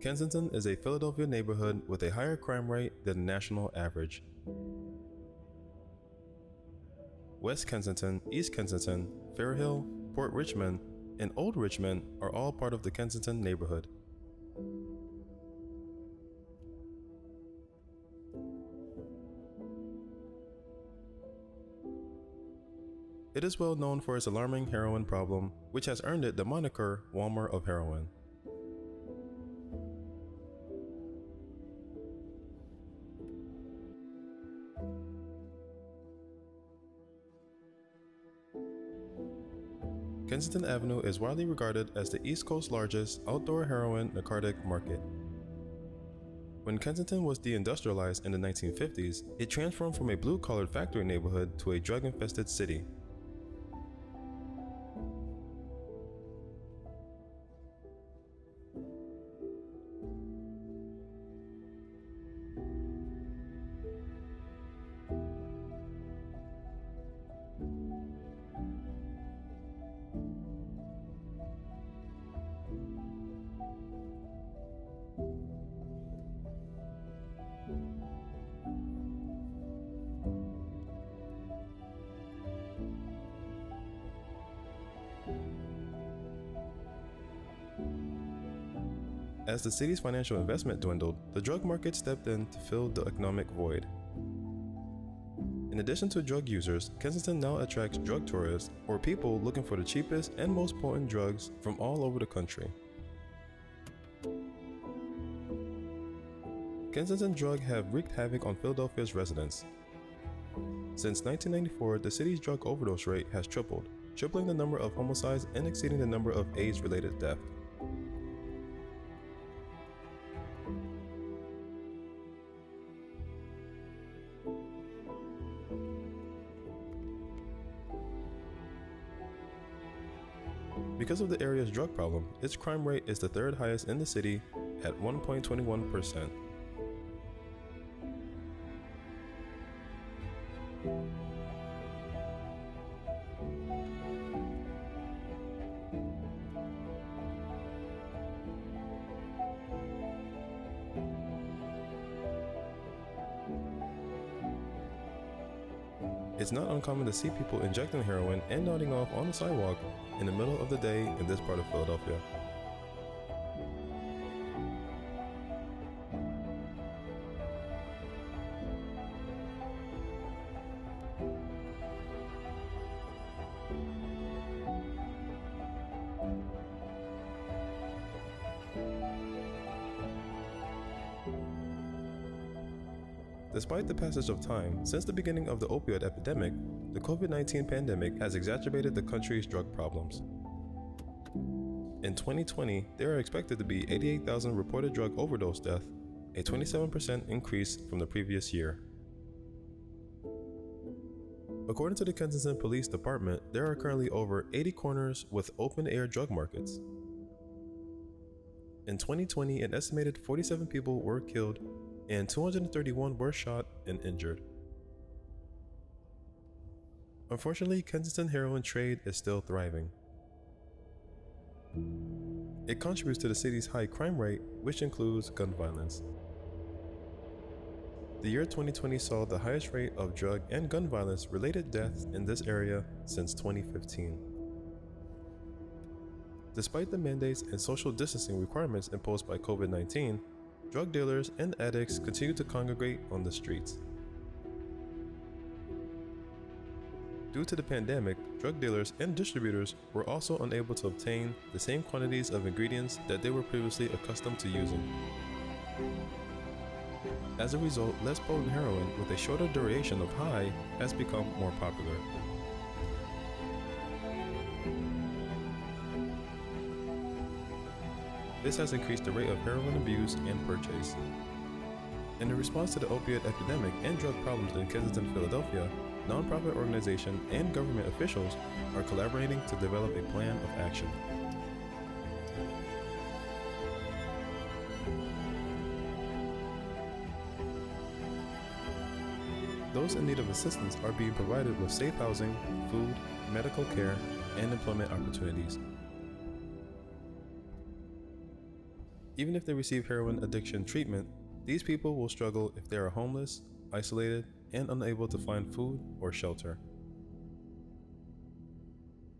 Kensington is a Philadelphia neighborhood with a higher crime rate than the national average. West Kensington, East Kensington, Fair Hill, Port Richmond, and Old Richmond are all part of the Kensington neighborhood. It is well known for its alarming heroin problem, which has earned it the moniker Walmart of heroin. Kensington Avenue is widely regarded as the East Coast's largest outdoor heroin narcotic market. When Kensington was deindustrialized in the 1950s, it transformed from a blue-collar factory neighborhood to a drug-infested city. As the city's financial investment dwindled, the drug market stepped in to fill the economic void. In addition to drug users, Kensington now attracts drug tourists, or people looking for the cheapest and most potent drugs from all over the country. Kensington drugs have wreaked havoc on Philadelphia's residents. Since 1994, the city's drug overdose rate has tripled, tripling the number of homicides and exceeding the number of AIDS-related deaths. Because of the area's drug problem, its crime rate is the third highest in the city at 1.21%. It's not uncommon to see people injecting heroin and nodding off on the sidewalk in the middle of the day in this part of Philadelphia. Despite the passage of time, since the beginning of the opioid epidemic, the COVID-19 pandemic has exacerbated the country's drug problems. In 2020, there are expected to be 88,000 reported drug overdose deaths, a 27% increase from the previous year. According to the Kensington Police Department, there are currently over 80 corners with open-air drug markets. In 2020, an estimated 47 people were killed and 231 were shot and injured. Unfortunately, Kensington heroin trade is still thriving. It contributes to the city's high crime rate, which includes gun violence. The year 2020 saw the highest rate of drug and gun violence related deaths in this area since 2015. Despite the mandates and social distancing requirements imposed by COVID-19, drug dealers and addicts continue to congregate on the streets. Due to the pandemic, drug dealers and distributors were also unable to obtain the same quantities of ingredients that they were previously accustomed to using. As a result, less potent heroin with a shorter duration of high has become more popular. This has increased the rate of heroin abuse and purchase. In response to the opioid epidemic and drug problems in Kensington, Philadelphia, nonprofit organizations and government officials are collaborating to develop a plan of action. Those in need of assistance are being provided with safe housing, food, medical care, and employment opportunities. Even if they receive heroin addiction treatment, these people will struggle if they are homeless, isolated, and unable to find food or shelter.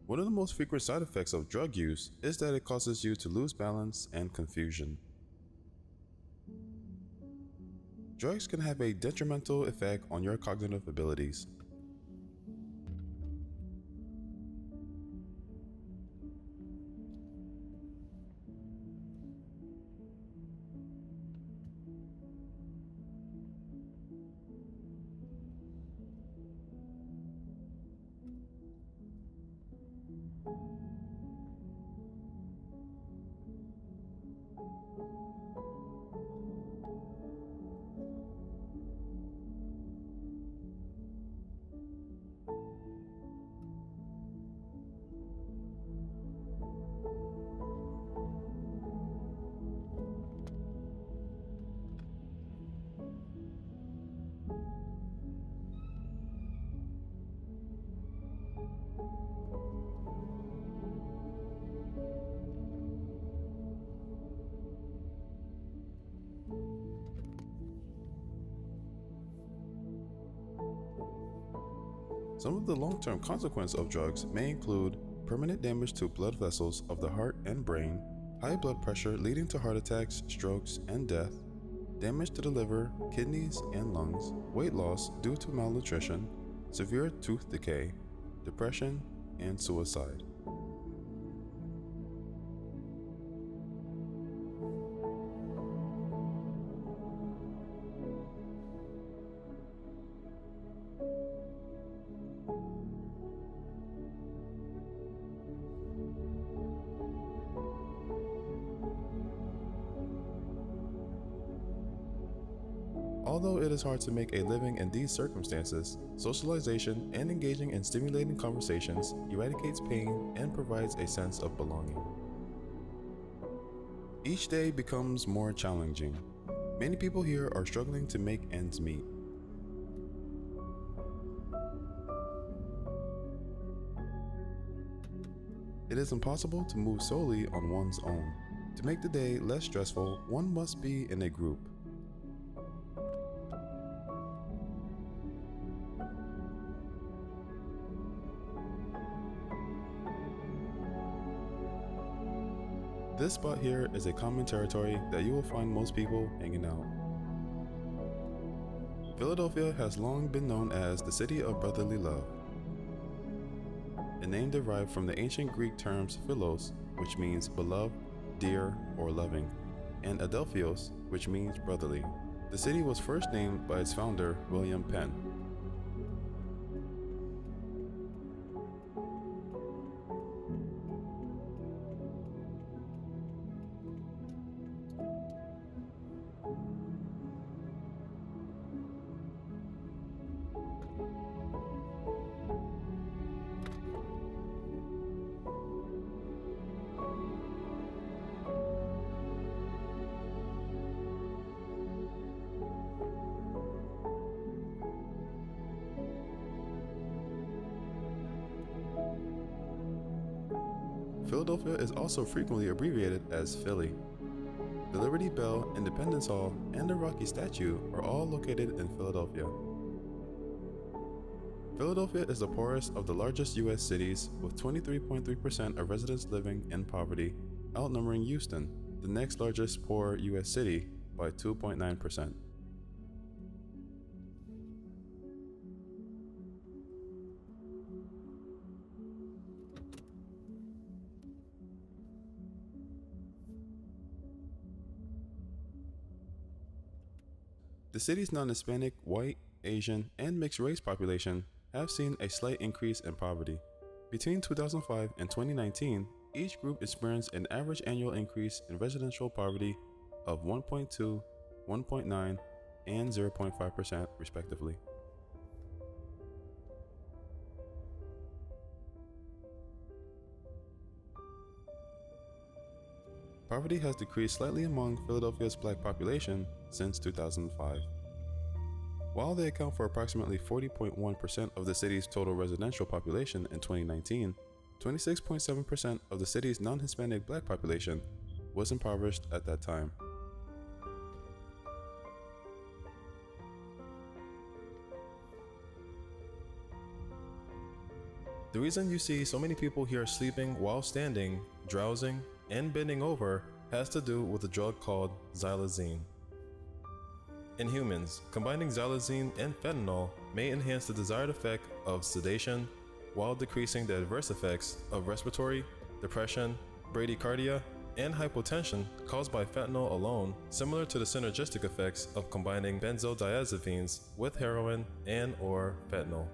One of the most frequent side effects of drug use is that it causes you to lose balance and confusion. Drugs can have a detrimental effect on your cognitive abilities. Some of the long-term consequences of drugs may include permanent damage to blood vessels of the heart and brain, high blood pressure leading to heart attacks, strokes, and death, damage to the liver, kidneys, and lungs, weight loss due to malnutrition, severe tooth decay, depression, and suicide. Although it is hard to make a living in these circumstances, socialization and engaging in stimulating conversations eradicates pain and provides a sense of belonging. Each day becomes more challenging. Many people here are struggling to make ends meet. It is impossible to move solely on one's own. To make the day less stressful, one must be in a group. This spot here is a common territory that you will find most people hanging out. Philadelphia has long been known as the city of brotherly love, a name derived from the ancient Greek terms philos, which means beloved, dear, or loving, and adelphios, which means brotherly. The city was first named by its founder, William Penn. Philadelphia is also frequently abbreviated as Philly. The Liberty Bell, Independence Hall, and the Rocky Statue are all located in Philadelphia. Philadelphia is the poorest of the largest U.S. cities, with 23.3% of residents living in poverty, outnumbering Houston, the next largest poor U.S. city, by 2.9%. The city's non-Hispanic, white, Asian, and mixed-race population have seen a slight increase in poverty. Between 2005 and 2019, each group experienced an average annual increase in residential poverty of 1.2, 1.9, and 0.5% respectively. Poverty has decreased slightly among Philadelphia's black population since 2005. While they account for approximately 40.1% of the city's total residential population in 2019, 26.7% of the city's non-Hispanic black population was impoverished at that time. The reason you see so many people here sleeping while standing, drowsing, and bending over has to do with a drug called xylazine. In humans, combining xylazine and fentanyl may enhance the desired effect of sedation while decreasing the adverse effects of respiratory, depression, bradycardia, and hypotension caused by fentanyl alone, similar to the synergistic effects of combining benzodiazepines with heroin and/or fentanyl.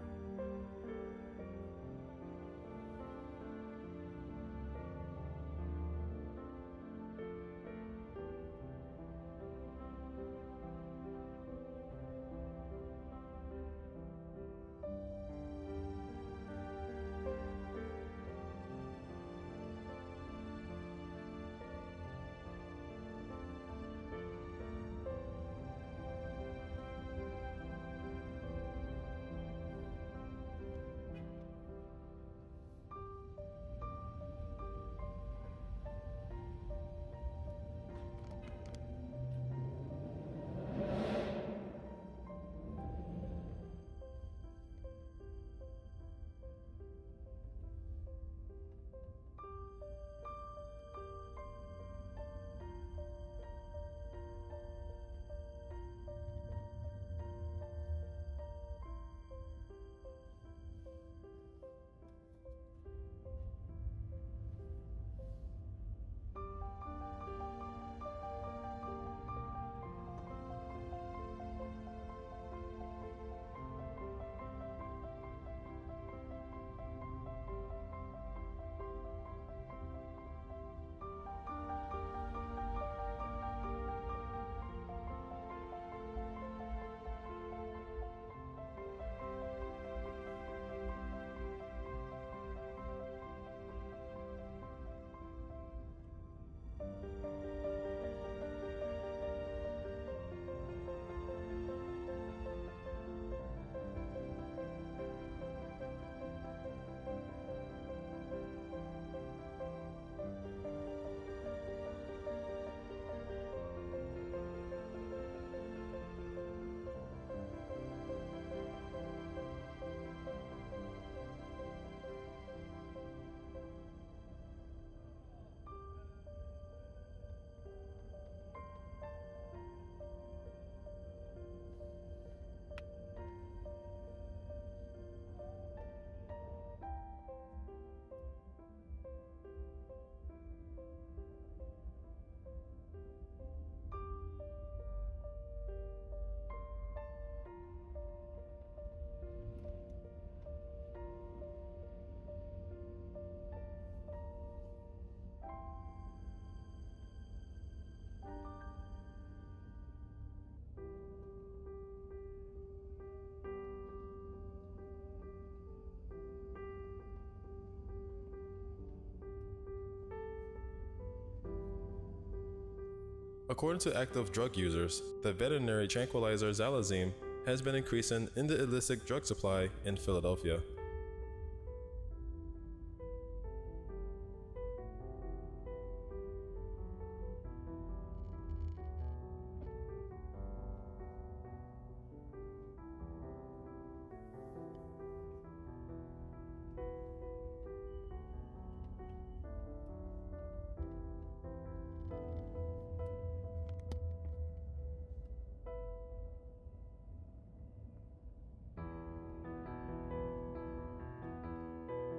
According to active drug users, the veterinary tranquilizer xylazine has been increasing in the illicit drug supply in Philadelphia.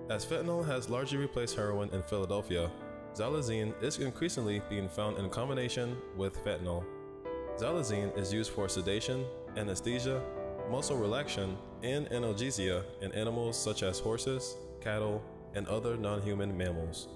As fentanyl has largely replaced heroin in Philadelphia, xylazine is increasingly being found in combination with fentanyl. Xylazine is used for sedation, anesthesia, muscle relaxation, and analgesia in animals such as horses, cattle, and other non-human mammals.